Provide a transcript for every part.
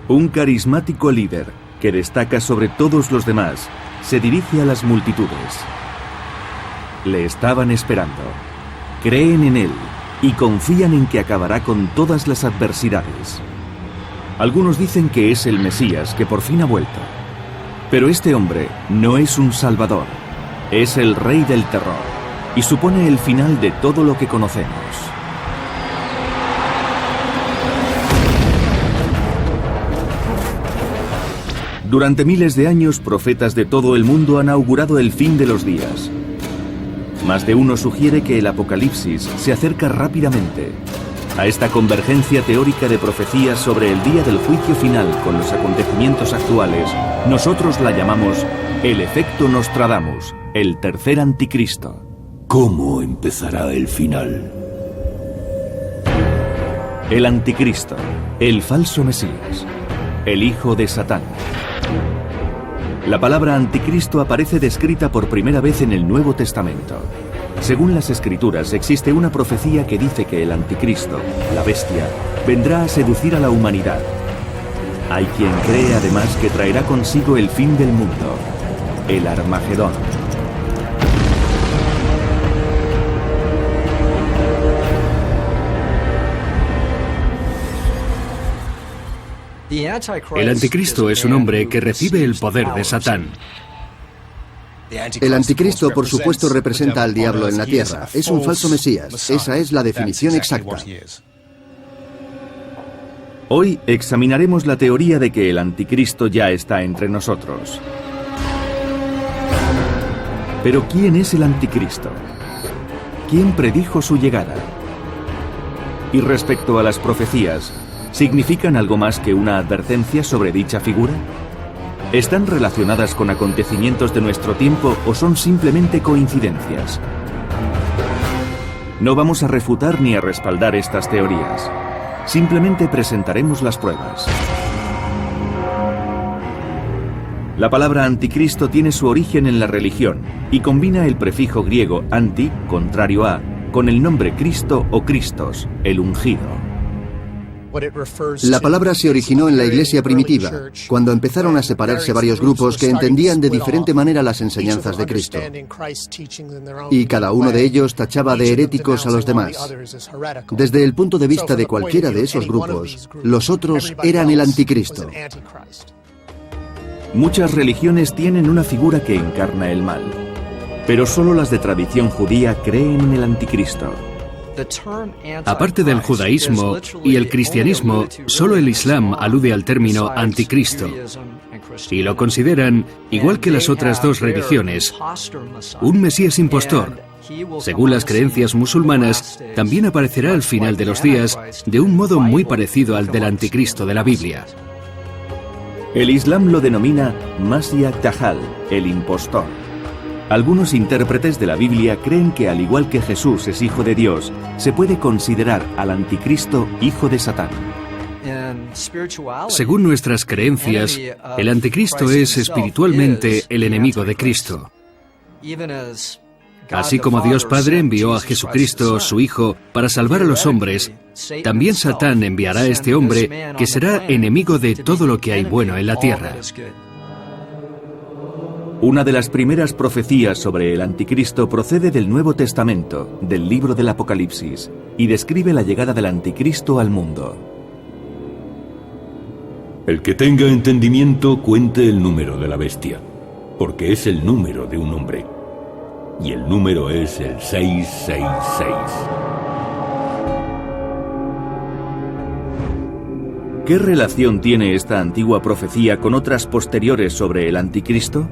Un carismático líder que destaca sobre todos los demás se dirige a las multitudes. Le estaban esperando, creen en él y confían en que acabará con todas las adversidades. Algunos dicen que es el Mesías que por fin ha vuelto. Pero este hombre no es un salvador, es el rey del terror y supone el final de todo lo que conocemos. Durante miles de años, profetas de todo el mundo han augurado el fin de los días. Más de uno sugiere que el Apocalipsis se acerca rápidamente. A esta convergencia teórica de profecías sobre el día del juicio final con los acontecimientos actuales, nosotros la llamamos el efecto Nostradamus, el tercer anticristo. ¿Cómo empezará el final? El anticristo, el falso Mesías, el hijo de Satán. La palabra anticristo aparece descrita por primera vez en el Nuevo Testamento. Según las Escrituras, existe una profecía que dice que el anticristo, la bestia, vendrá a seducir a la humanidad. Hay quien cree además que traerá consigo el fin del mundo, el Armagedón. El anticristo es un hombre que recibe el poder de Satán. El anticristo, por supuesto, representa al diablo en la tierra. Es un falso Mesías. Esa es la definición exacta. Hoy examinaremos la teoría de que el anticristo ya está entre nosotros. Pero ¿quién es el anticristo? ¿Quién predijo su llegada? Y respecto a las profecías, ¿significan algo más que una advertencia sobre dicha figura? ¿Están relacionadas con acontecimientos de nuestro tiempo o son simplemente coincidencias? No vamos a refutar ni a respaldar estas teorías. Simplemente presentaremos las pruebas. La palabra anticristo tiene su origen en la religión y combina el prefijo griego anti, contrario a, con el nombre Cristo o Cristos, el ungido. La palabra se originó en la iglesia primitiva, cuando empezaron a separarse varios grupos que entendían de diferente manera las enseñanzas de Cristo. Y cada uno de ellos tachaba de heréticos a los demás. Desde el punto de vista de cualquiera de esos grupos, los otros eran el anticristo. Muchas religiones tienen una figura que encarna el mal, pero solo las de tradición judía creen en el anticristo. Aparte del judaísmo y el cristianismo, solo el Islam alude al término anticristo y lo consideran, igual que las otras dos religiones, un Mesías impostor. Según las creencias musulmanas, también aparecerá al final de los días de un modo muy parecido al del anticristo de la Biblia. El Islam lo denomina Masíah Dajjal, el impostor. Algunos intérpretes de la Biblia creen que al igual que Jesús es hijo de Dios, se puede considerar al anticristo hijo de Satán. Según nuestras creencias, el anticristo es espiritualmente el enemigo de Cristo. Así como Dios Padre envió a Jesucristo, su Hijo, para salvar a los hombres, también Satán enviará a este hombre que será enemigo de todo lo que hay bueno en la tierra. Una de las primeras profecías sobre el anticristo procede del Nuevo Testamento, del libro del Apocalipsis, y describe la llegada del anticristo al mundo. El que tenga entendimiento cuente el número de la bestia, porque es el número de un hombre. Y el número es el 666. ¿Qué relación tiene esta antigua profecía con otras posteriores sobre el anticristo?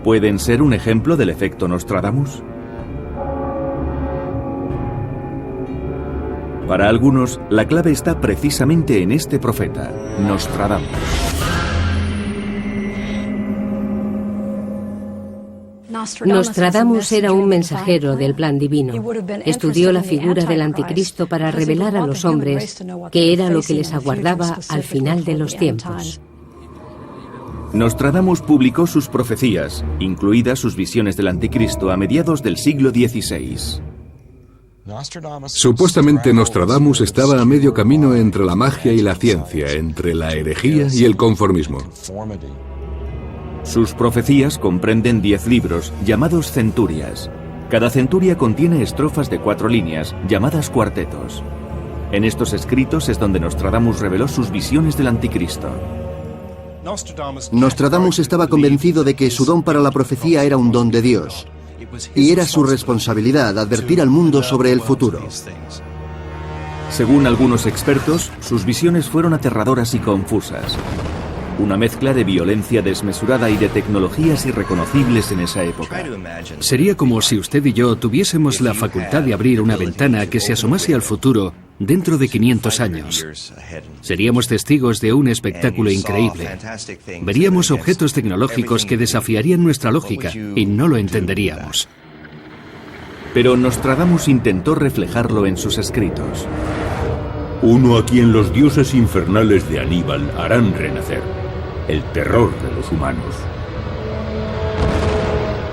¿Pueden ser un ejemplo del efecto Nostradamus? Para algunos, la clave está precisamente en este profeta, Nostradamus. Nostradamus era un mensajero del plan divino. Estudió la figura del anticristo para revelar a los hombres qué era lo que les aguardaba al final de los tiempos. Nostradamus publicó sus profecías, incluidas sus visiones del anticristo, a mediados del siglo XVI. Supuestamente Nostradamus estaba a medio camino entre la magia y la ciencia, entre la herejía y el conformismo. Sus profecías comprenden 10 libros, llamados centurias. Cada centuria contiene estrofas de 4 líneas, llamadas cuartetos. En estos escritos es donde Nostradamus reveló sus visiones del anticristo. Nostradamus estaba convencido de que su don para la profecía era un don de Dios, y era su responsabilidad advertir al mundo sobre el futuro. Según algunos expertos, sus visiones fueron aterradoras y confusas. Una mezcla de violencia desmesurada y de tecnologías irreconocibles en esa época. Sería como si usted y yo tuviésemos la facultad de abrir una ventana que se asomase al futuro dentro de 500 años. Seríamos testigos de un espectáculo increíble. Veríamos objetos tecnológicos que desafiarían nuestra lógica y no lo entenderíamos. Pero Nostradamus intentó reflejarlo en sus escritos. Uno a quien los dioses infernales de Aníbal harán renacer. El terror de los humanos.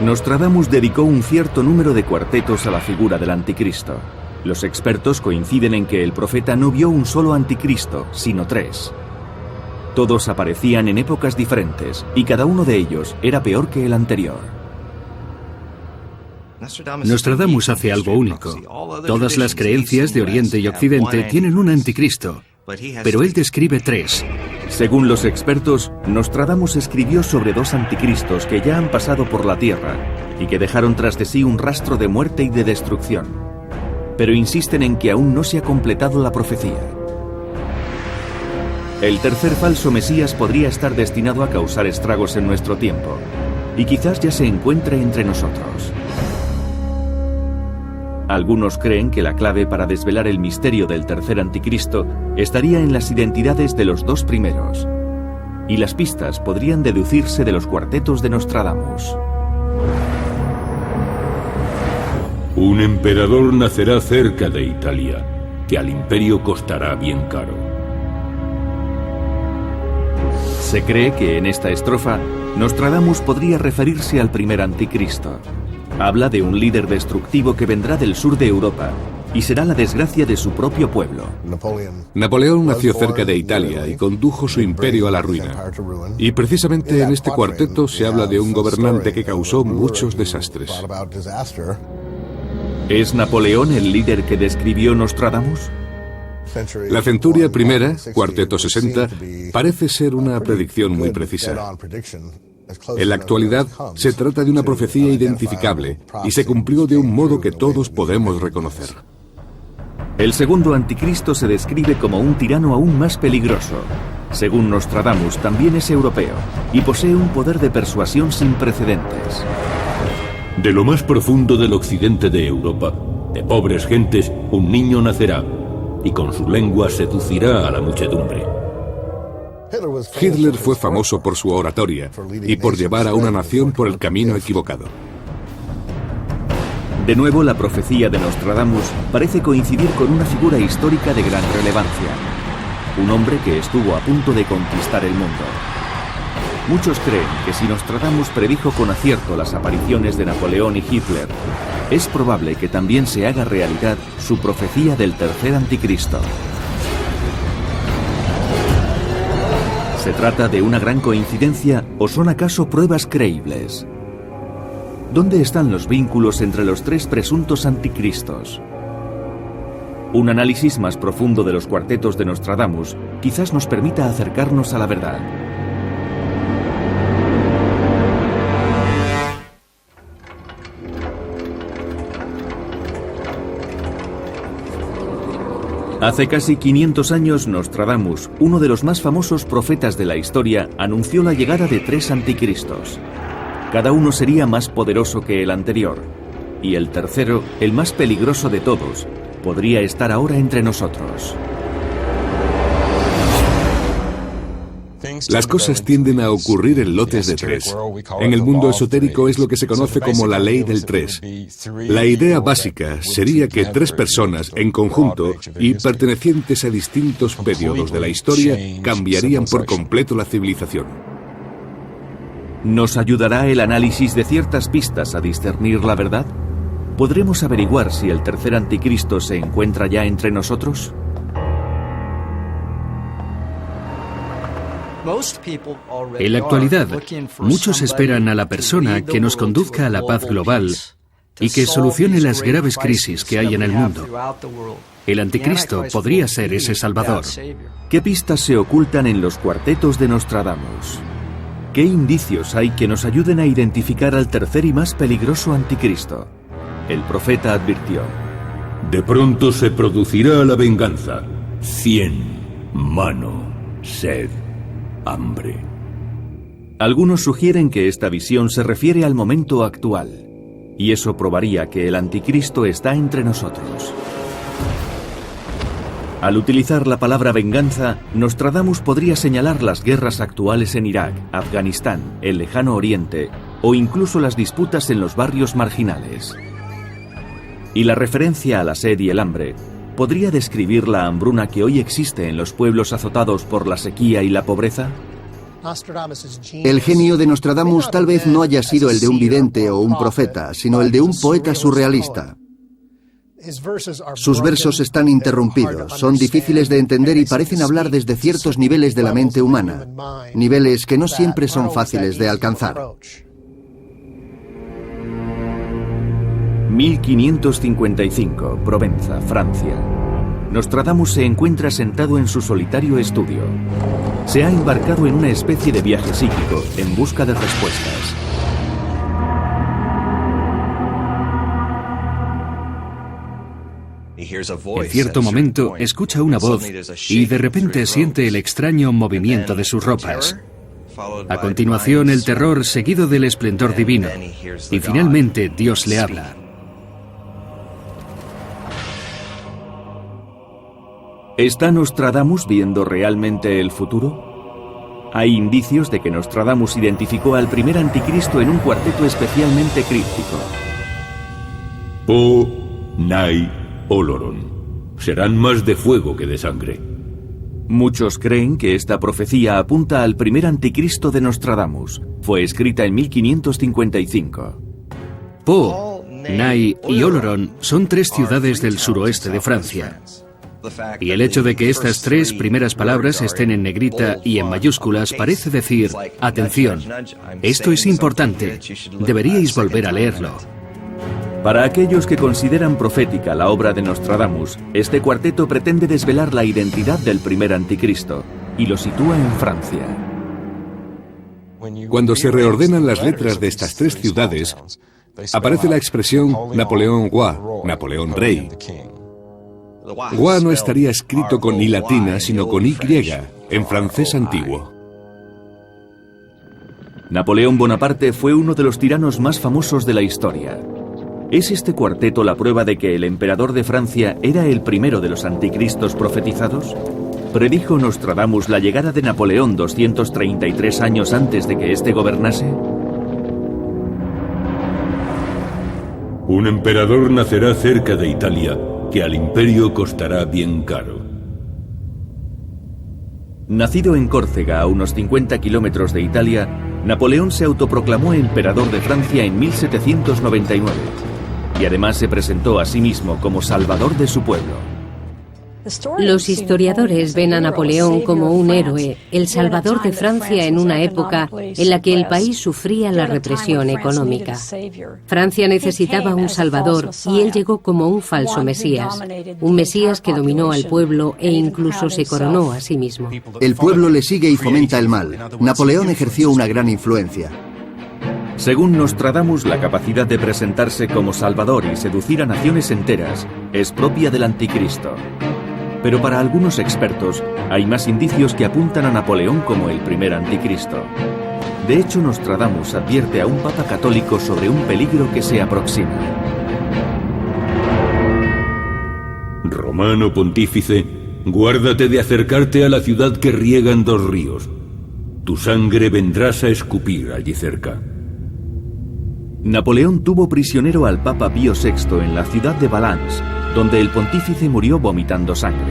Nostradamus dedicó un cierto número de cuartetos a la figura del anticristo. Los expertos coinciden en que el profeta no vio un solo anticristo, sino 3. Todos aparecían en épocas diferentes, y cada uno de ellos era peor que el anterior. Nostradamus hace algo único. Todas las creencias de Oriente y Occidente tienen un anticristo, pero él describe 3. Según los expertos, Nostradamus escribió sobre 2 anticristos que ya han pasado por la Tierra y que dejaron tras de sí un rastro de muerte y de destrucción. Pero insisten en que aún no se ha completado la profecía. El tercer falso Mesías podría estar destinado a causar estragos en nuestro tiempo, y quizás ya se encuentre entre nosotros. Algunos creen que la clave para desvelar el misterio del tercer anticristo estaría en las identidades de los 2 primeros, y las pistas podrían deducirse de los cuartetos de Nostradamus. Un emperador nacerá cerca de Italia, que al imperio costará bien caro. Se cree que en esta estrofa, Nostradamus podría referirse al primer anticristo. Habla de un líder destructivo que vendrá del sur de Europa y será la desgracia de su propio pueblo. Napoleón nació cerca de Italia y condujo su imperio a la ruina. Y precisamente en este cuarteto se habla de un gobernante que causó muchos desastres. ¿Es Napoleón el líder que describió Nostradamus? La centuria primera, cuarteto 60, parece ser una predicción muy precisa. En la actualidad, se trata de una profecía identificable y se cumplió de un modo que todos podemos reconocer. El segundo anticristo se describe como un tirano aún más peligroso. Según Nostradamus, también es europeo y posee un poder de persuasión sin precedentes. De lo más profundo del occidente de Europa, de pobres gentes, un niño nacerá y con su lengua seducirá a la muchedumbre. Hitler fue famoso por su oratoria y por llevar a una nación por el camino equivocado. De nuevo, la profecía de Nostradamus parece coincidir con una figura histórica de gran relevancia. Un hombre que estuvo a punto de conquistar el mundo. Muchos creen que si Nostradamus predijo con acierto las apariciones de Napoleón y Hitler, es probable que también se haga realidad su profecía del tercer anticristo. ¿Se trata de una gran coincidencia o son acaso pruebas creíbles? ¿Dónde están los vínculos entre los 3 presuntos anticristos? Un análisis más profundo de los cuartetos de Nostradamus quizás nos permita acercarnos a la verdad. Hace casi 500 años, Nostradamus, uno de los más famosos profetas de la historia, anunció la llegada de 3 anticristos. Cada uno sería más poderoso que el anterior, y el tercero, el más peligroso de todos, podría estar ahora entre nosotros. Las cosas tienden a ocurrir en lotes de 3. En el mundo esotérico es lo que se conoce como la ley del 3. La idea básica sería que 3 personas en conjunto y pertenecientes a distintos periodos de la historia cambiarían por completo la civilización. ¿Nos ayudará el análisis de ciertas pistas a discernir la verdad? ¿podremos averiguar si el tercer anticristo se encuentra ya entre nosotros? En la actualidad, muchos esperan a la persona que nos conduzca a la paz global y que solucione las graves crisis que hay en el mundo. El anticristo podría ser ese salvador. ¿Qué pistas se ocultan en los cuartetos de Nostradamus? ¿Qué indicios hay que nos ayuden a identificar al tercer y más peligroso anticristo? El profeta advirtió: de pronto se producirá la venganza. 100, mano, sed, hambre. Algunos sugieren que esta visión se refiere al momento actual, y eso probaría que el anticristo está entre nosotros. Al utilizar la palabra venganza, Nostradamus podría señalar las guerras actuales en Irak, Afganistán, el Lejano Oriente o incluso las disputas en los barrios marginales. Y la referencia a la sed y el hambre podría describir la hambruna que hoy existe en los pueblos azotados por la sequía y la pobreza. El genio de Nostradamus tal vez no haya sido el de un vidente o un profeta, sino el de un poeta surrealista. Sus versos están interrumpidos, son difíciles de entender y parecen hablar desde ciertos niveles de la mente humana, niveles que no siempre son fáciles de alcanzar. 1555, Provenza, Francia. Nostradamus se encuentra sentado en su solitario estudio. Se ha embarcado en una especie de viaje psíquico en busca de respuestas. En cierto momento escucha una voz y de repente siente el extraño movimiento de sus ropas. A continuación el terror seguido del esplendor divino. Y finalmente Dios le habla. ¿Está Nostradamus viendo realmente el futuro? Hay indicios de que Nostradamus identificó al primer anticristo en un cuarteto especialmente críptico. Po, Nai, Oloron. Serán más de fuego que de sangre. Muchos creen que esta profecía apunta al primer anticristo de Nostradamus. Fue escrita en 1555. Po, Nai y Oloron son tres ciudades del suroeste de Francia. Y el hecho de que estas tres primeras palabras estén en negrita y en mayúsculas parece decir: atención, esto es importante, deberíais volver a leerlo. Para aquellos que consideran profética la obra de Nostradamus, este cuarteto pretende desvelar la identidad del primer anticristo y lo sitúa en Francia. Cuando se reordenan las letras de estas tres ciudades, aparece la expresión Napoleón Roi, Napoleón Rey. Roi no estaría escrito con I latina, sino con Y, en francés antiguo. Napoleón Bonaparte fue uno de los tiranos más famosos de la historia. ¿Es este cuarteto la prueba de que el emperador de Francia era el primero de los anticristos profetizados? ¿Predijo Nostradamus la llegada de Napoleón 233 años antes de que éste gobernase? Un emperador nacerá cerca de Italia, que al imperio costará bien caro. Nacido en Córcega, a unos 50 kilómetros de Italia, Napoleón se autoproclamó emperador de Francia en 1799 y además se presentó a sí mismo como salvador de su pueblo. Los historiadores ven a Napoleón como un héroe, el salvador de Francia en una época en la que el país sufría la represión económica. Francia necesitaba un salvador y él llegó como un falso Mesías, un Mesías que dominó al pueblo e incluso se coronó a sí mismo. El pueblo le sigue y fomenta el mal. Napoleón ejerció una gran influencia. Según Nostradamus, la capacidad de presentarse como salvador y seducir a naciones enteras es propia del anticristo. Pero para algunos expertos, hay más indicios que apuntan a Napoleón como el primer anticristo. De hecho, Nostradamus advierte a un papa católico sobre un peligro que se aproxima. Romano pontífice, guárdate de acercarte a la ciudad que riegan dos ríos. Tu sangre vendrás a escupir allí cerca. Napoleón tuvo prisionero al Papa Pío VI en la ciudad de Valence, donde el pontífice murió vomitando sangre.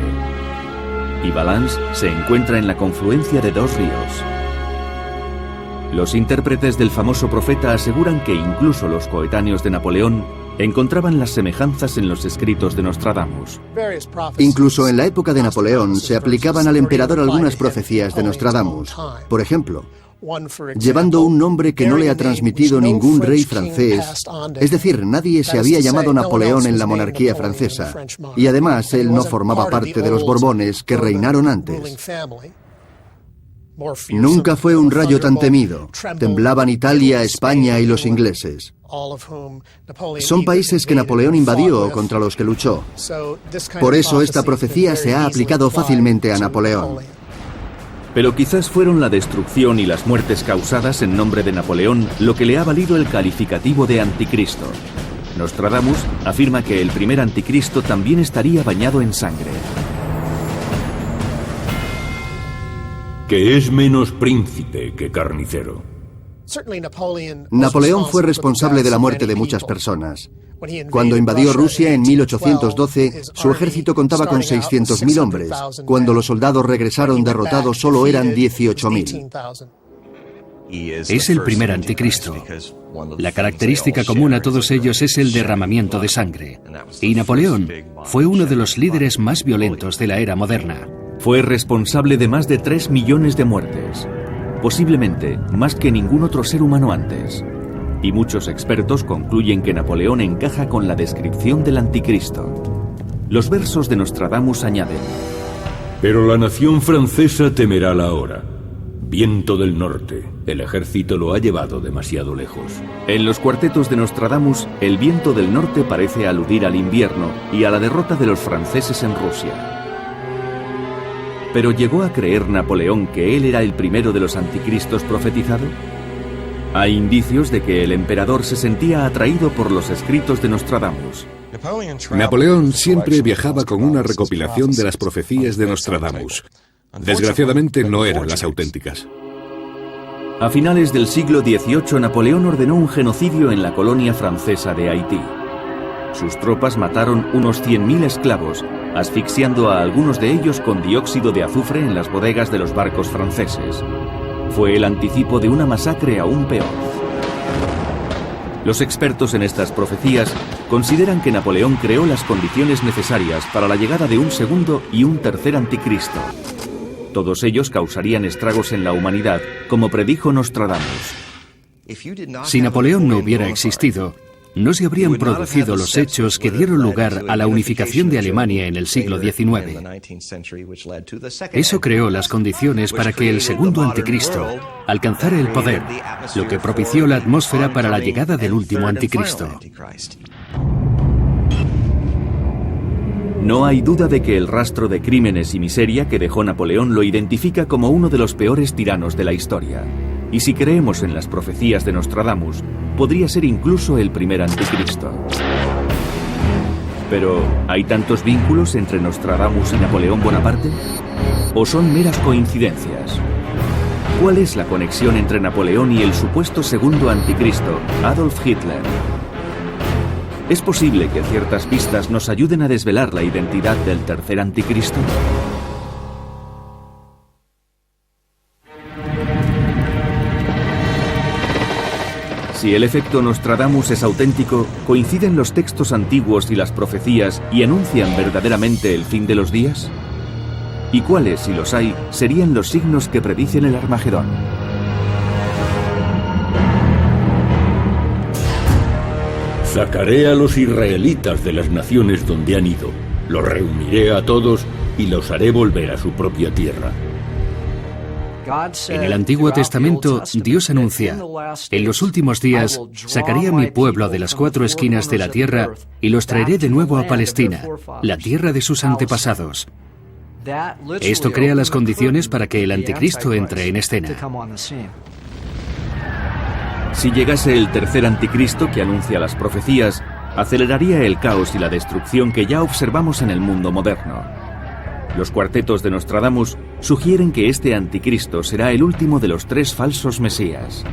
Y Valence se encuentra en la confluencia de dos ríos. Los intérpretes del famoso profeta aseguran que incluso los coetáneos de Napoleón encontraban las semejanzas en los escritos de Nostradamus. Incluso en la época de Napoleón se aplicaban al emperador algunas profecías de Nostradamus. Por ejemplo, llevando un nombre que no le ha transmitido ningún rey francés, es decir, nadie se había llamado Napoleón en la monarquía francesa, y además él no formaba parte de los Borbones que reinaron antes. Nunca fue un rayo tan temido. Temblaban Italia, España y los ingleses. Son países que Napoleón invadió o contra los que luchó. Por eso esta profecía se ha aplicado fácilmente a Napoleón. Pero quizás fueron la destrucción y las muertes causadas en nombre de Napoleón lo que le ha valido el calificativo de anticristo. Nostradamus afirma que el primer anticristo también estaría bañado en sangre. Que es menos príncipe que carnicero. Napoleón fue responsable de la muerte de muchas personas. Cuando invadió Rusia en 1812, su ejército contaba con 600.000 hombres. Cuando los soldados regresaron derrotados, solo eran 18.000. Es el primer anticristo. La característica común a todos ellos es el derramamiento de sangre. Y Napoleón fue uno de los líderes más violentos de la era moderna. Fue responsable de más de 3 millones de muertes, posiblemente más que ningún otro ser humano antes. Y muchos expertos concluyen que Napoleón encaja con la descripción del anticristo. Los versos de Nostradamus añaden: pero la nación francesa temerá la hora. Viento del norte, el ejército lo ha llevado demasiado lejos. En los cuartetos de Nostradamus, el viento del norte parece aludir al invierno y a la derrota de los franceses en Rusia. ¿Pero llegó a creer Napoleón que él era el primero de los anticristos profetizado? Hay indicios de que el emperador se sentía atraído por los escritos de Nostradamus. Napoleón siempre viajaba con una recopilación de las profecías de Nostradamus. Desgraciadamente no eran las auténticas. A finales del siglo XVIII, Napoleón ordenó un genocidio en la colonia francesa de Haití. Sus tropas mataron unos 100.000 esclavos, asfixiando a algunos de ellos con dióxido de azufre en las bodegas de los barcos franceses. Fue el anticipo de una masacre aún peor. Los expertos en estas profecías consideran que Napoleón creó las condiciones necesarias para la llegada de un segundo y un tercer anticristo. Todos ellos causarían estragos en la humanidad, como predijo Nostradamus. Si Napoleón no hubiera existido, no se habrían producido los hechos que dieron lugar a la unificación de Alemania en el siglo XIX. Eso creó las condiciones para que el segundo anticristo alcanzara el poder, lo que propició la atmósfera para la llegada del último anticristo. No hay duda de que el rastro de crímenes y miseria que dejó Napoleón lo identifica como uno de los peores tiranos de la historia. Y si creemos en las profecías de Nostradamus, podría ser incluso el primer anticristo. Pero, ¿hay tantos vínculos entre Nostradamus y Napoleón Bonaparte? ¿O son meras coincidencias? ¿Cuál es la conexión entre Napoleón y el supuesto segundo anticristo, Adolf Hitler? ¿Es posible que ciertas pistas nos ayuden a desvelar la identidad del tercer anticristo? Si el efecto Nostradamus es auténtico, ¿coinciden los textos antiguos y las profecías y anuncian verdaderamente el fin de los días? ¿Y cuáles, si los hay, serían los signos que predicen el Armagedón? Sacaré a los israelitas de las naciones donde han ido, los reuniré a todos y los haré volver a su propia tierra. En el Antiguo Testamento, Dios anuncia: en los últimos días sacaré a mi pueblo de las 4 esquinas de la tierra y los traeré de nuevo a Palestina, la tierra de sus antepasados. Esto crea las condiciones para que el anticristo entre en escena. Si llegase el tercer anticristo que anuncia las profecías, aceleraría el caos y la destrucción que ya observamos en el mundo moderno. Los cuartetos de Nostradamus sugieren que este anticristo será el último de los 3 falsos mesías.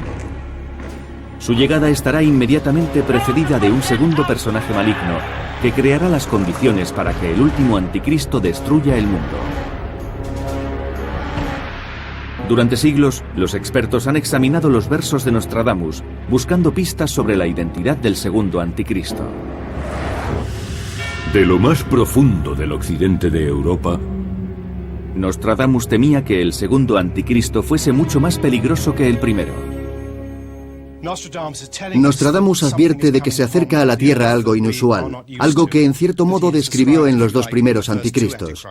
Su llegada estará inmediatamente precedida de un segundo personaje maligno que creará las condiciones para que el último anticristo destruya el mundo. Durante siglos, los expertos han examinado los versos de Nostradamus, buscando pistas sobre la identidad del segundo anticristo. De lo más profundo del occidente de Europa, Nostradamus temía que el segundo anticristo fuese mucho más peligroso que el primero. Nostradamus advierte de que se acerca a la Tierra algo inusual, algo que en cierto modo describió en los dos primeros anticristos.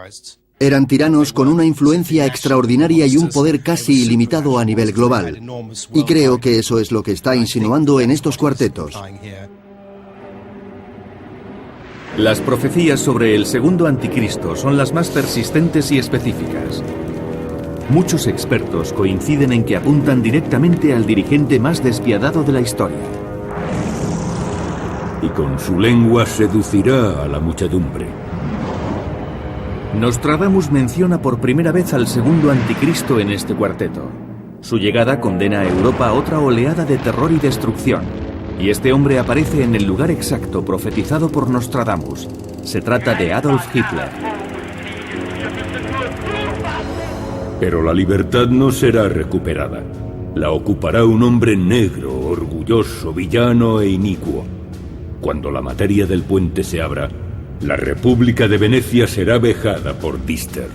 Eran tiranos con una influencia extraordinaria y un poder casi ilimitado a nivel global. Y creo que eso es lo que está insinuando en estos cuartetos. Las profecías sobre el segundo anticristo son las más persistentes y específicas. Muchos expertos coinciden en que apuntan directamente al dirigente más despiadado de la historia. Y con su lengua seducirá a la muchedumbre. Nostradamus menciona por primera vez al segundo anticristo en este cuarteto. Su llegada condena a Europa a otra oleada de terror y destrucción. Y este hombre aparece en el lugar exacto profetizado por Nostradamus. Se trata de Adolf Hitler. Pero la libertad no será recuperada. La ocupará un hombre negro, orgulloso, villano e inicuo. Cuando la materia del puente se abra, la República de Venecia será vejada por Dister.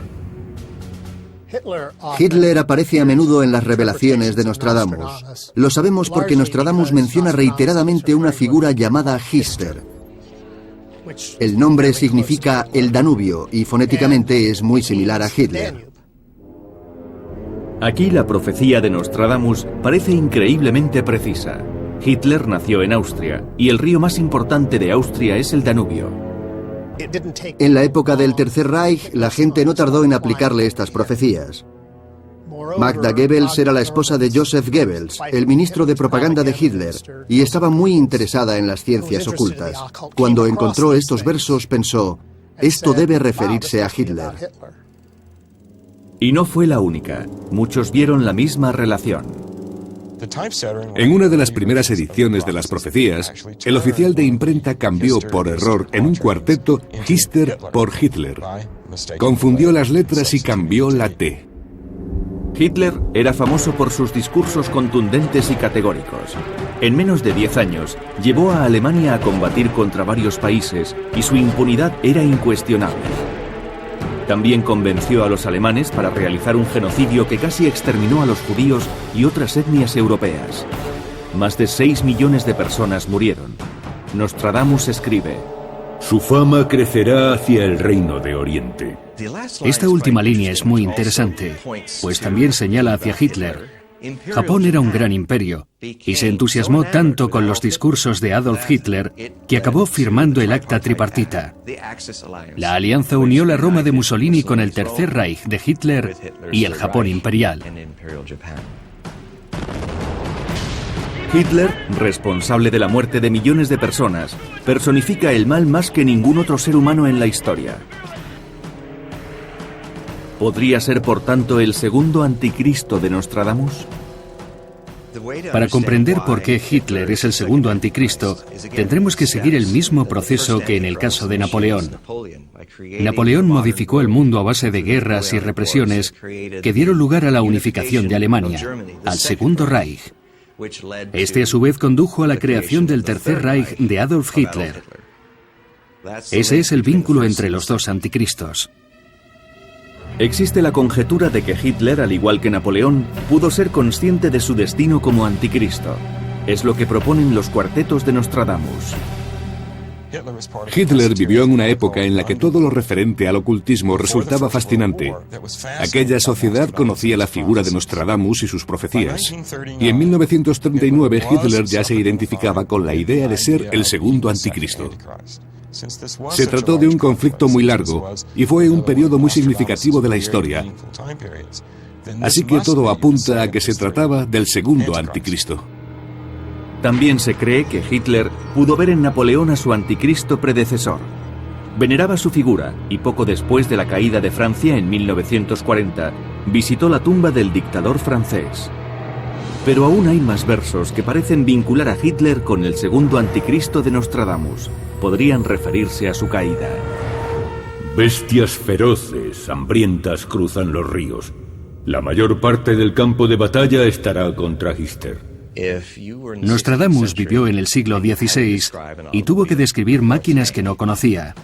Hitler aparece a menudo en las revelaciones de Nostradamus. Lo sabemos porque Nostradamus menciona reiteradamente una figura llamada Hister. El nombre significa el Danubio y fonéticamente es muy similar a Hitler. Aquí la profecía de Nostradamus parece increíblemente precisa. Hitler nació en Austria y el río más importante de Austria es el Danubio. En la época del Tercer Reich, la gente no tardó en aplicarle estas profecías. Magda Goebbels era la esposa de Joseph Goebbels, el ministro de propaganda de Hitler, y estaba muy interesada en las ciencias ocultas. Cuando encontró estos versos pensó, esto debe referirse a Hitler. Y no fue la única. Muchos vieron la misma relación. En una de las primeras ediciones de las profecías, el oficial de imprenta cambió por error en un cuarteto Hister por Hitler. Confundió las letras y cambió la T. Hitler era famoso por sus discursos contundentes y categóricos. En menos de 10 años, llevó a Alemania a combatir contra varios países y su impunidad era incuestionable. También convenció a los alemanes para realizar un genocidio que casi exterminó a los judíos y otras etnias europeas. Más de 6 millones de personas murieron. Nostradamus escribe: Su fama crecerá hacia el reino de Oriente. Esta última línea es muy interesante, pues también señala hacia Hitler. Japón era un gran imperio, y se entusiasmó tanto con los discursos de Adolf Hitler que acabó firmando el Acta Tripartita. La alianza unió la Roma de Mussolini con el Tercer Reich de Hitler y el Japón imperial. Hitler, responsable de la muerte de millones de personas, personifica el mal más que ningún otro ser humano en la historia. ¿Podría ser, por tanto, el segundo anticristo de Nostradamus? Para comprender por qué Hitler es el segundo anticristo, tendremos que seguir el mismo proceso que en el caso de Napoleón. Napoleón modificó el mundo a base de guerras y represiones que dieron lugar a la unificación de Alemania, al Segundo Reich. Este a su vez condujo a la creación del Tercer Reich de Adolf Hitler. Ese es el vínculo entre los dos anticristos. Existe la conjetura de que Hitler, al igual que Napoleón, pudo ser consciente de su destino como anticristo. Es lo que proponen los cuartetos de Nostradamus. Hitler vivió en una época en la que todo lo referente al ocultismo resultaba fascinante. Aquella sociedad conocía la figura de Nostradamus y sus profecías. Y en 1939 Hitler ya se identificaba con la idea de ser el segundo anticristo. Se trató de un conflicto muy largo y fue un periodo muy significativo de la historia. Así que todo apunta a que se trataba del segundo anticristo. También se cree que Hitler pudo ver en Napoleón a su anticristo predecesor. Veneraba su figura y poco después de la caída de Francia en 1940, visitó la tumba del dictador francés. Pero aún hay más versos que parecen vincular a Hitler con el segundo anticristo de Nostradamus. Podrían referirse a su caída. Bestias feroces, hambrientas cruzan los ríos. La mayor parte del campo de batalla estará contra Hitler. Nostradamus vivió en el siglo XVI y tuvo que describir máquinas que no conocía.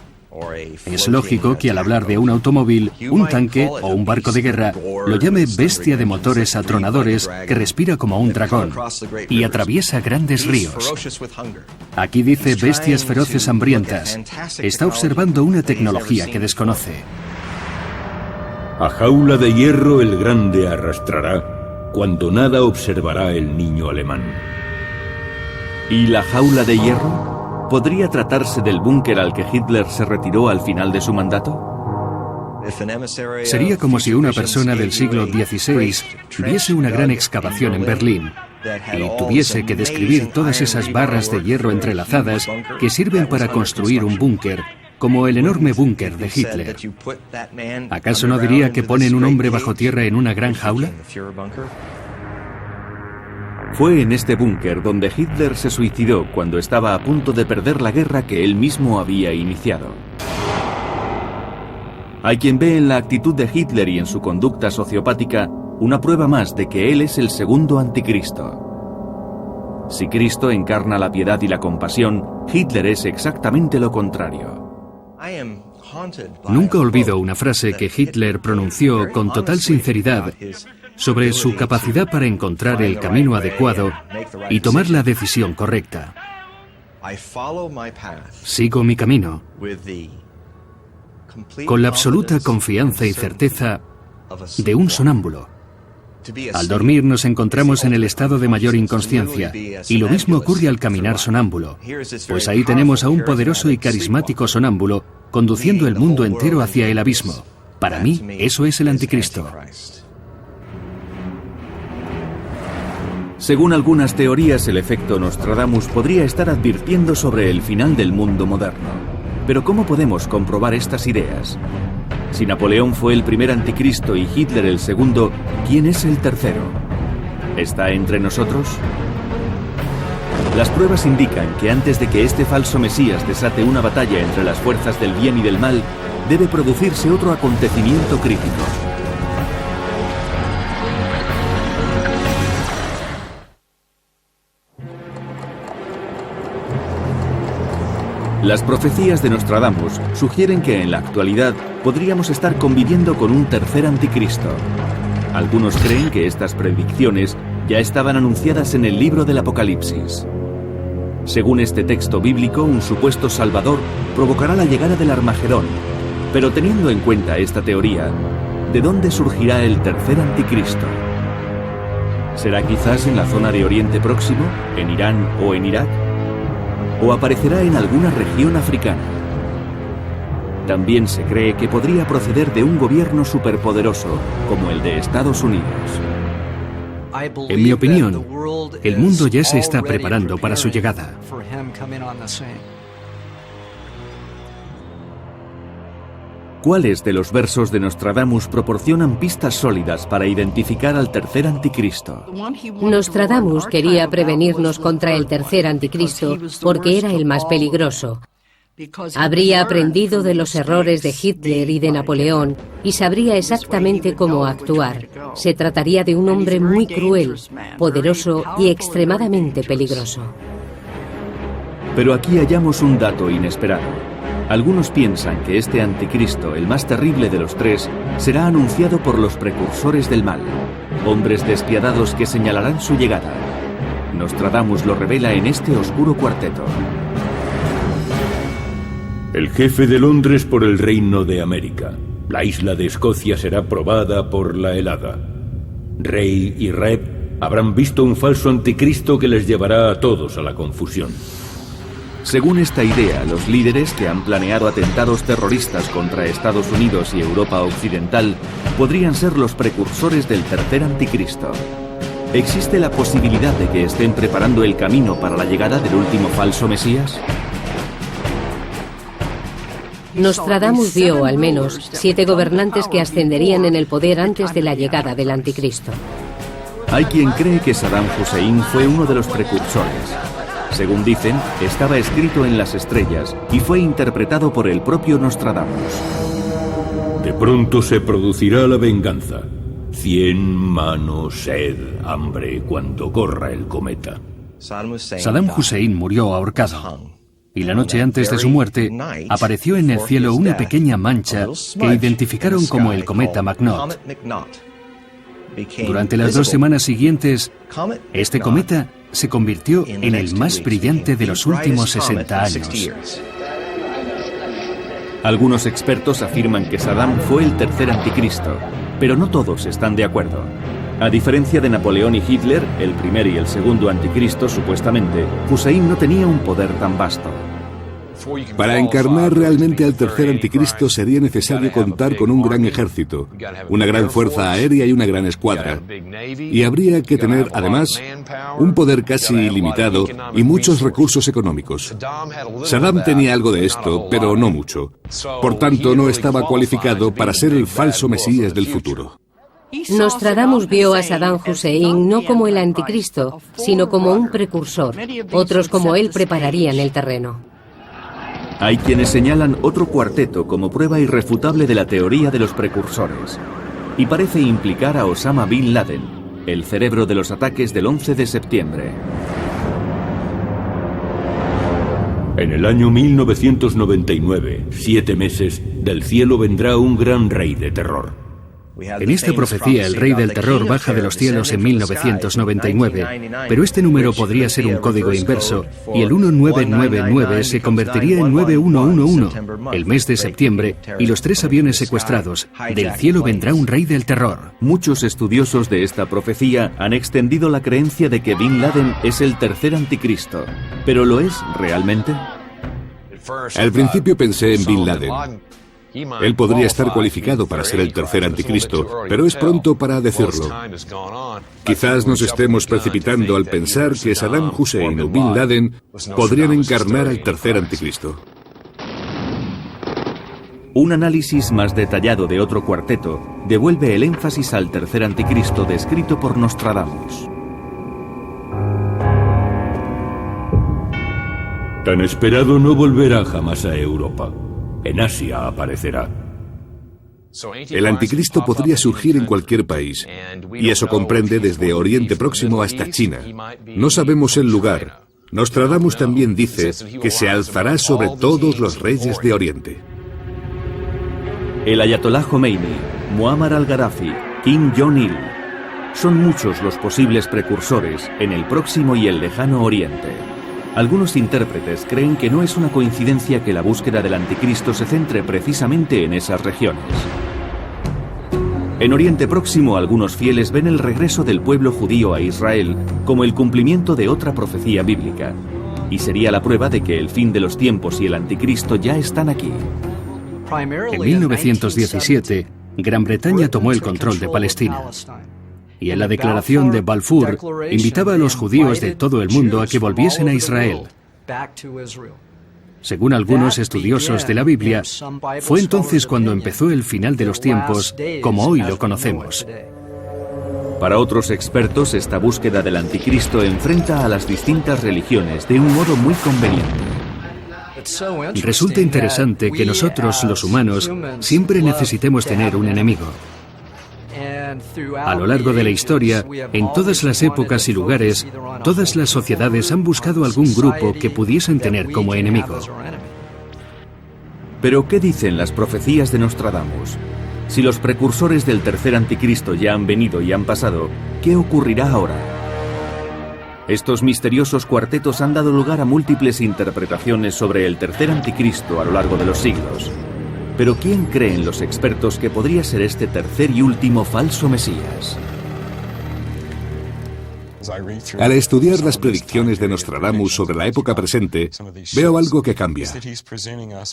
Es lógico que al hablar de un automóvil, un tanque o un barco de guerra, lo llame bestia de motores atronadores que respira como un dragón y atraviesa grandes ríos. Aquí dice bestias feroces hambrientas. Está observando una tecnología que desconoce. A jaula de hierro el grande arrastrará, cuando nada observará el niño alemán. ¿Y la jaula de hierro? ¿Podría tratarse del búnker al que Hitler se retiró al final de su mandato? Sería como si una persona del siglo XVI viese una gran excavación en Berlín y tuviese que describir todas esas barras de hierro entrelazadas que sirven para construir un búnker, como el enorme búnker de Hitler. ¿Acaso no diría que ponen un hombre bajo tierra en una gran jaula? Fue en este búnker donde Hitler se suicidó cuando estaba a punto de perder la guerra que él mismo había iniciado. Hay quien ve en la actitud de Hitler y en su conducta sociopática una prueba más de que él es el segundo anticristo. Si Cristo encarna la piedad y la compasión, Hitler es exactamente lo contrario. Nunca olvido una frase que Hitler pronunció con total sinceridad sobre su capacidad para encontrar el camino adecuado y tomar la decisión correcta. Sigo mi camino con la absoluta confianza y certeza de un sonámbulo. Al dormir nos encontramos en el estado de mayor inconsciencia, y lo mismo ocurre al caminar sonámbulo, pues ahí tenemos a un poderoso y carismático sonámbulo conduciendo el mundo entero hacia el abismo. Para mí, eso es el anticristo. Según algunas teorías, el efecto Nostradamus podría estar advirtiendo sobre el final del mundo moderno. Pero ¿cómo podemos comprobar estas ideas? Si Napoleón fue el primer anticristo y Hitler el segundo, ¿quién es el tercero? ¿Está entre nosotros? Las pruebas indican que antes de que este falso Mesías desate una batalla entre las fuerzas del bien y del mal, debe producirse otro acontecimiento crítico. Las profecías de Nostradamus sugieren que en la actualidad podríamos estar conviviendo con un tercer anticristo. Algunos creen que estas predicciones ya estaban anunciadas en el libro del Apocalipsis. Según este texto bíblico, un supuesto salvador provocará la llegada del Armagedón. Pero teniendo en cuenta esta teoría, ¿de dónde surgirá el tercer anticristo? ¿Será quizás en la zona de Oriente Próximo, en Irán o en Irak? ¿O aparecerá en alguna región africana? También se cree que podría proceder de un gobierno superpoderoso, como el de Estados Unidos. En mi opinión, el mundo ya se está preparando para su llegada. ¿Cuáles de los versos de Nostradamus proporcionan pistas sólidas para identificar al tercer anticristo? Nostradamus quería prevenirnos contra el tercer anticristo porque era el más peligroso. Habría aprendido de los errores de Hitler y de Napoleón y sabría exactamente cómo actuar. Se trataría de un hombre muy cruel, poderoso y extremadamente peligroso. Pero aquí hallamos un dato inesperado. Algunos piensan que este anticristo, el más terrible de los tres, será anunciado por los precursores del mal, hombres despiadados que señalarán su llegada. Nostradamus lo revela en este oscuro cuarteto. El jefe de Londres por el Reino de América. La isla de Escocia será probada por la helada. Rey y Red habrán visto un falso anticristo que les llevará a todos a la confusión. Según esta idea, los líderes que han planeado atentados terroristas contra Estados Unidos y Europa Occidental podrían ser los precursores del tercer anticristo. ¿Existe la posibilidad de que estén preparando el camino para la llegada del último falso Mesías? Nostradamus vio al menos 7 gobernantes que ascenderían en el poder antes de la llegada del anticristo. Hay quien cree que Saddam Hussein fue uno de los precursores. Según dicen, estaba escrito en las estrellas y fue interpretado por el propio Nostradamus. De pronto se producirá la venganza. 100 manos, sed, hambre, cuando corra el cometa. Saddam Hussein murió ahorcado. Y la noche antes de su muerte, apareció en el cielo una pequeña mancha que identificaron como el cometa McNaught. Durante las 2 semanas siguientes, este cometa se convirtió en el más brillante de los últimos 60 años. Algunos expertos afirman que Saddam fue el tercer anticristo, pero no todos están de acuerdo. A diferencia de Napoleón y Hitler, el primer y el segundo anticristo, supuestamente, Hussein no tenía un poder tan vasto. Para encarnar realmente al tercer anticristo sería necesario contar con un gran ejército, una gran fuerza aérea y una gran escuadra. Y habría que tener, además, un poder casi ilimitado y muchos recursos económicos. Saddam tenía algo de esto, pero no mucho. Por tanto, no estaba cualificado para ser el falso Mesías del futuro. Nostradamus vio a Saddam Hussein no como el anticristo, sino como un precursor. Otros como él prepararían el terreno. Hay quienes señalan otro cuarteto como prueba irrefutable de la teoría de los precursores. Y parece implicar a Osama Bin Laden, el cerebro de los ataques del 11 de septiembre. En el año 1999, 7 meses, del cielo vendrá un gran rey de terror. En esta profecía, el rey del terror baja de los cielos en 1999, pero este número podría ser un código inverso, y el 1999 se convertiría en 9111, el mes de septiembre, y los 3 aviones secuestrados. Del cielo vendrá un rey del terror. Muchos estudiosos de esta profecía han extendido la creencia de que Bin Laden es el tercer anticristo. ¿Pero lo es realmente? Al principio pensé en Bin Laden. Él podría estar cualificado para ser el tercer anticristo, pero es pronto para decirlo. Quizás nos estemos precipitando al pensar que Saddam Hussein o Bin Laden podrían encarnar al tercer anticristo. Un análisis más detallado de otro cuarteto devuelve el énfasis al tercer anticristo descrito por Nostradamus. Tan esperado no volverá jamás a Europa. En Asia aparecerá. El anticristo podría surgir en cualquier país, y eso comprende desde Oriente Próximo hasta China. No sabemos el lugar. Nostradamus también dice que se alzará sobre todos los reyes de Oriente. El ayatolá Khomeini, Muammar al-Gaddafi, Kim Jong-il. Son muchos los posibles precursores en el Próximo y el Lejano Oriente. Algunos intérpretes creen que no es una coincidencia que la búsqueda del anticristo se centre precisamente en esas regiones. En Oriente Próximo, algunos fieles ven el regreso del pueblo judío a Israel como el cumplimiento de otra profecía bíblica, y sería la prueba de que el fin de los tiempos y el anticristo ya están aquí. En 1917, Gran Bretaña tomó el control de Palestina. Y en la declaración de Balfour invitaba a los judíos de todo el mundo a que volviesen a Israel. Según algunos estudiosos de la Biblia, fue entonces cuando empezó el final de los tiempos, como hoy lo conocemos. Para otros expertos, esta búsqueda del anticristo enfrenta a las distintas religiones de un modo muy conveniente. Resulta interesante que nosotros, los humanos, siempre necesitemos tener un enemigo. A lo largo de la historia, en todas las épocas y lugares, todas las sociedades han buscado algún grupo que pudiesen tener como enemigo. Pero, ¿qué dicen las profecías de Nostradamus? Si los precursores del tercer anticristo ya han venido y han pasado, ¿qué ocurrirá ahora? Estos misteriosos cuartetos han dado lugar a múltiples interpretaciones sobre el tercer anticristo a lo largo de los siglos. Pero ¿quién creen los expertos que podría ser este tercer y último falso Mesías? Al estudiar las predicciones de Nostradamus sobre la época presente, veo algo que cambia.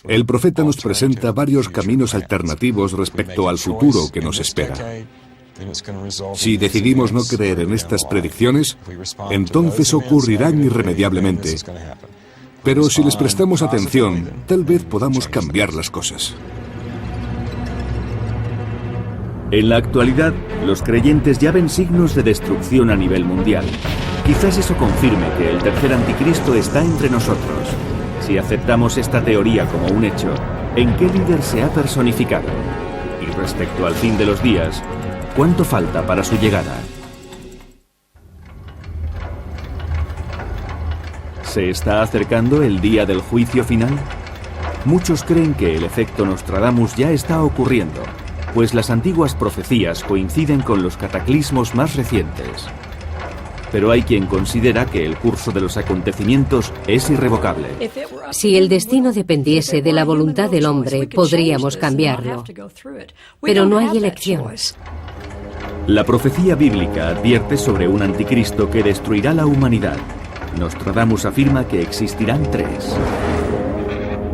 El profeta nos presenta varios caminos alternativos respecto al futuro que nos espera. Si decidimos no creer en estas predicciones, entonces ocurrirán irremediablemente. Pero si les prestamos atención, tal vez podamos cambiar las cosas. En la actualidad, los creyentes ya ven signos de destrucción a nivel mundial. Quizás eso confirme que el tercer anticristo está entre nosotros. Si aceptamos esta teoría como un hecho, ¿en qué líder se ha personificado? Y respecto al fin de los días, cuánto falta para su llegada. ¿Se está acercando el día del juicio final? Muchos creen que el efecto Nostradamus ya está ocurriendo, pues las antiguas profecías coinciden con los cataclismos más recientes. Pero hay quien considera que el curso de los acontecimientos es irrevocable. Si el destino dependiese de la voluntad del hombre, podríamos cambiarlo. Pero no hay elección. La profecía bíblica advierte sobre un anticristo que destruirá la humanidad. Nostradamus afirma que existirán 3.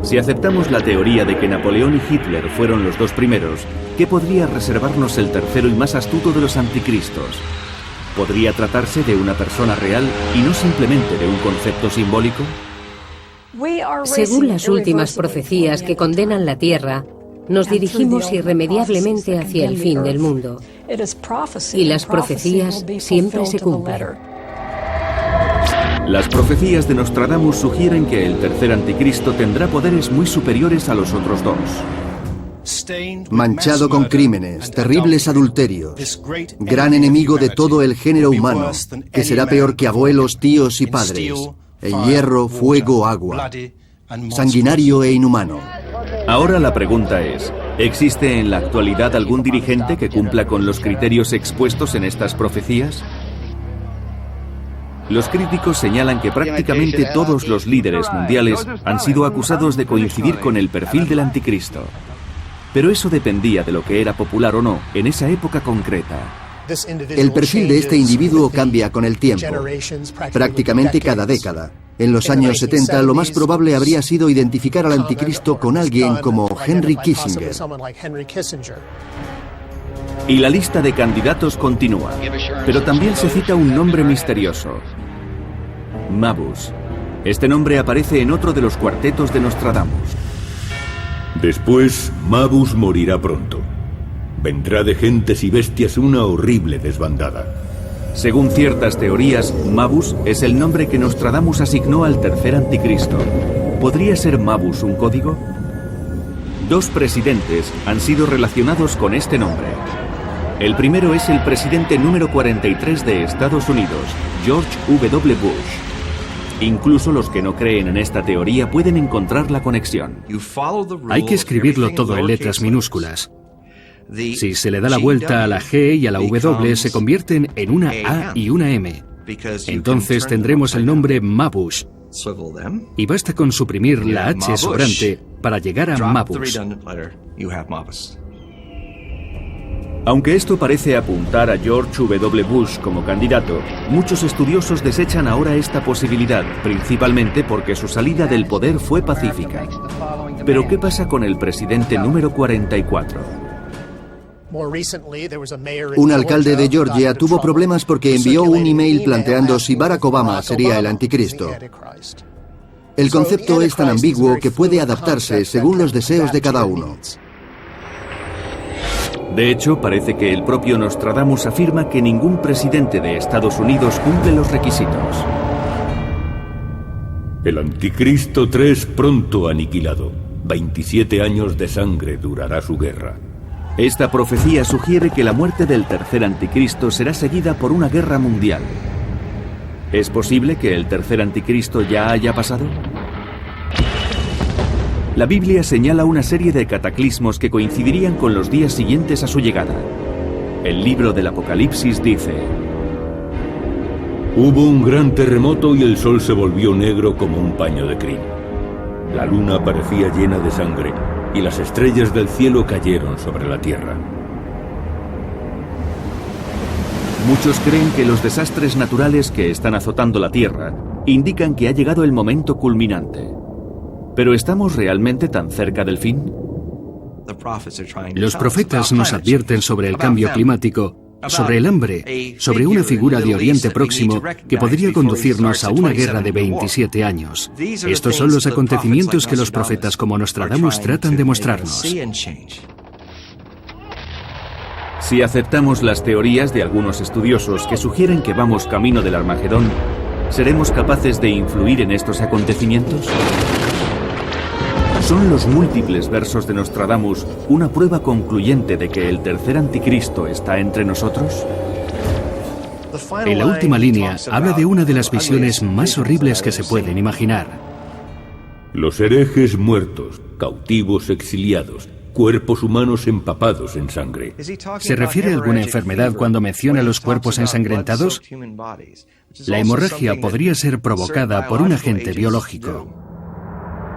Si aceptamos la teoría de que Napoleón y Hitler fueron los 2 primeros, ¿qué podría reservarnos el tercero y más astuto de los anticristos? ¿Podría tratarse de una persona real y no simplemente de un concepto simbólico? Según las últimas profecías que condenan la Tierra, nos dirigimos irremediablemente hacia el fin del mundo. Y las profecías siempre se cumplen. Las profecías de Nostradamus sugieren que el tercer anticristo tendrá poderes muy superiores a los otros 2. Manchado con crímenes, terribles adulterios, gran enemigo de todo el género humano, que será peor que abuelos, tíos y padres, en hierro, fuego, agua, sanguinario e inhumano. Ahora la pregunta es, ¿existe en la actualidad algún dirigente que cumpla con los criterios expuestos en estas profecías? Los críticos señalan que prácticamente todos los líderes mundiales han sido acusados de coincidir con el perfil del anticristo. Pero eso dependía de lo que era popular o no en esa época concreta. El perfil de este individuo cambia con el tiempo, prácticamente cada década. En los años 70, lo más probable habría sido identificar al anticristo con alguien como Henry Kissinger. Y la lista de candidatos continúa, pero también se cita un nombre misterioso: Mabus. Este nombre aparece en otro de los cuartetos de Nostradamus. Después, Mabus morirá pronto. Vendrá de gentes y bestias una horrible desbandada. Según ciertas teorías, Mabus es el nombre que Nostradamus asignó al tercer anticristo. ¿Podría ser Mabus un código? 2 presidentes han sido relacionados con este nombre. El primero es el presidente número 43 de Estados Unidos, George W. Bush. Incluso los que no creen en esta teoría pueden encontrar la conexión. Hay que escribirlo todo en letras minúsculas. Si se le da la vuelta a la G y a la W, se convierten en una A y una M. Entonces tendremos el nombre Mabus. Y basta con suprimir la H sobrante para llegar a Mabus. Aunque esto parece apuntar a George W. Bush como candidato, muchos estudiosos desechan ahora esta posibilidad, principalmente porque su salida del poder fue pacífica. Pero ¿qué pasa con el presidente número 44? Un alcalde de Georgia tuvo problemas porque envió un email planteando si Barack Obama sería el anticristo. El concepto es tan ambiguo que puede adaptarse según los deseos de cada uno. De hecho, parece que el propio Nostradamus afirma que ningún presidente de Estados Unidos cumple los requisitos. El anticristo 3 pronto aniquilado. 27 años de sangre durará su guerra. Esta profecía sugiere que la muerte del tercer anticristo será seguida por una guerra mundial. ¿Es posible que el tercer anticristo ya haya pasado? La Biblia señala una serie de cataclismos que coincidirían con los días siguientes a su llegada. El libro del Apocalipsis dice: Hubo un gran terremoto y el sol se volvió negro como un paño de crin. La luna parecía llena de sangre y las estrellas del cielo cayeron sobre la tierra. Muchos creen que los desastres naturales que están azotando la tierra indican que ha llegado el momento culminante. ¿Pero estamos realmente tan cerca del fin? Los profetas nos advierten sobre el cambio climático, sobre el hambre, sobre una figura de Oriente Próximo que podría conducirnos a una guerra de 27 años. Estos son los acontecimientos que los profetas como Nostradamus tratan de mostrarnos. Si aceptamos las teorías de algunos estudiosos que sugieren que vamos camino del Armagedón, ¿seremos capaces de influir en estos acontecimientos? ¿Son los múltiples versos de Nostradamus una prueba concluyente de que el tercer anticristo está entre nosotros? En la última línea habla de una de las visiones más horribles que se pueden imaginar. Los herejes muertos, cautivos exiliados, cuerpos humanos empapados en sangre. ¿Se refiere a alguna enfermedad cuando menciona los cuerpos ensangrentados? La hemorragia podría ser provocada por un agente biológico.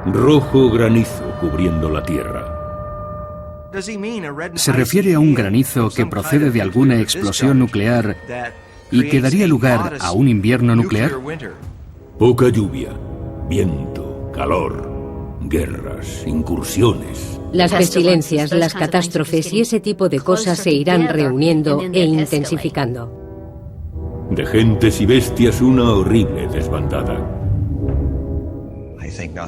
Rojo granizo cubriendo la tierra. ¿Se refiere a un granizo que procede de alguna explosión nuclear y que daría lugar a un invierno nuclear? Poca lluvia, viento, calor, guerras, incursiones. Las pestilencias, las catástrofes y ese tipo de cosas se irán reuniendo e intensificando. De gentes y bestias una horrible desbandada.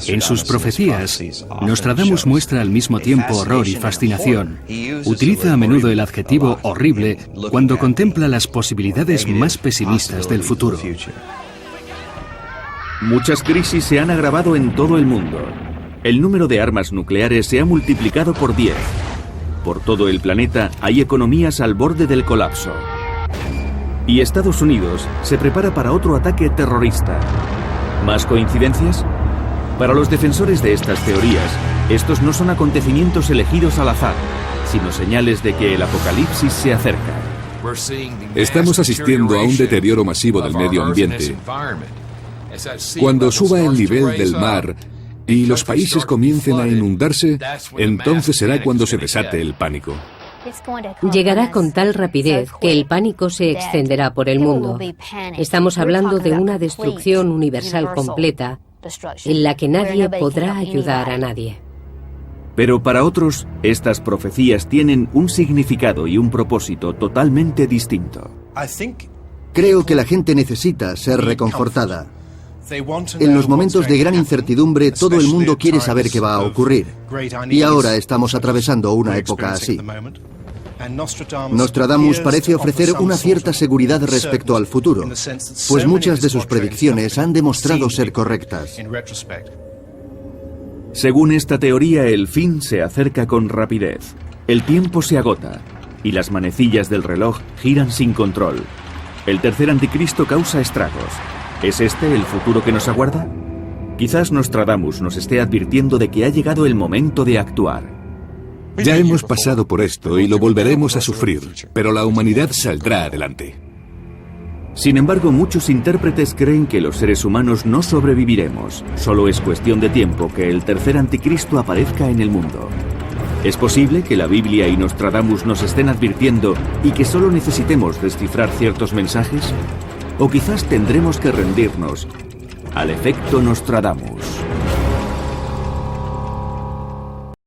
En sus profecías, Nostradamus muestra al mismo tiempo horror y fascinación. Utiliza a menudo el adjetivo horrible cuando contempla las posibilidades más pesimistas del futuro. Muchas crisis se han agravado en todo el mundo. El número de armas nucleares se ha multiplicado por 10. Por todo el planeta hay economías al borde del colapso. Y Estados Unidos se prepara para otro ataque terrorista. ¿Más coincidencias? Para los defensores de estas teorías, estos no son acontecimientos elegidos al azar, sino señales de que el apocalipsis se acerca. Estamos asistiendo a un deterioro masivo del medio ambiente. Cuando suba el nivel del mar y los países comiencen a inundarse, entonces será cuando se desate el pánico. Llegará con tal rapidez que el pánico se extenderá por el mundo. Estamos hablando de una destrucción universal completa, en la que nadie podrá ayudar a nadie. Pero para otros, estas profecías tienen un significado y un propósito totalmente distinto. Creo que la gente necesita ser reconfortada. En los momentos de gran incertidumbre, todo el mundo quiere saber qué va a ocurrir. Y ahora estamos atravesando una época así. Nostradamus parece ofrecer una cierta seguridad respecto al futuro, pues muchas de sus predicciones han demostrado ser correctas. Según esta teoría, el fin se acerca con rapidez. El tiempo se agota y las manecillas del reloj giran sin control. El tercer anticristo causa estragos. ¿Es este el futuro que nos aguarda? Quizás Nostradamus nos esté advirtiendo de que ha llegado el momento de actuar. Ya hemos pasado por esto y lo volveremos a sufrir, pero la humanidad saldrá adelante. Sin embargo, muchos intérpretes creen que los seres humanos no sobreviviremos. Solo es cuestión de tiempo que el tercer anticristo aparezca en el mundo. ¿Es posible que la Biblia y Nostradamus nos estén advirtiendo y que solo necesitemos descifrar ciertos mensajes? ¿O quizás tendremos que rendirnos al efecto Nostradamus?